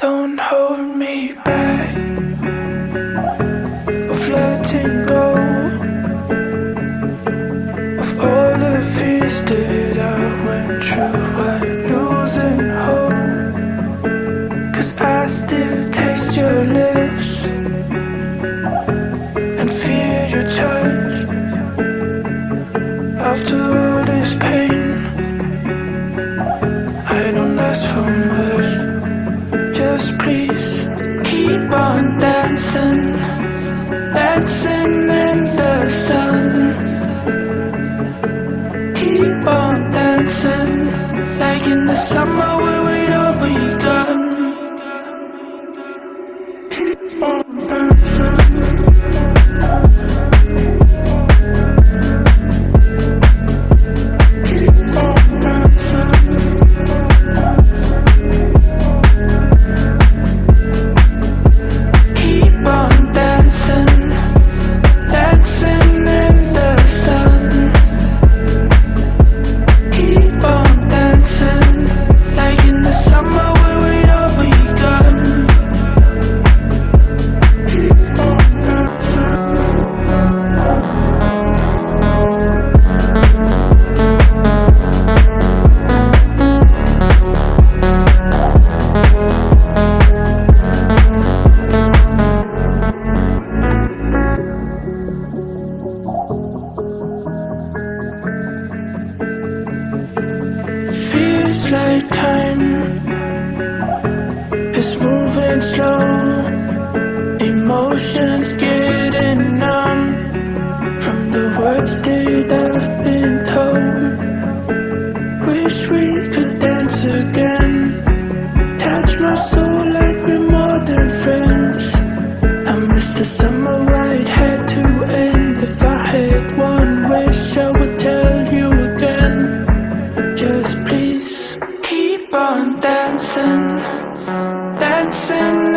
Don't hold me back of letting go of all the fears that I went through while losing hope. 'Cause I still taste your lips and feel your touch. After all this pain, I don't ask for much. Just please keep on dancing, dancing in the sun. Keep on dancing, like in the summer where we'd all begun. Keep on dancing. Feels like time is moving slow. Emotions getting numb from the words that I've been told. Wish we could dance again. Touch my soul like we're more than friends. I miss the summer why it had to end. If I had one wish I would tell you again. Just please keep on dancing, dancing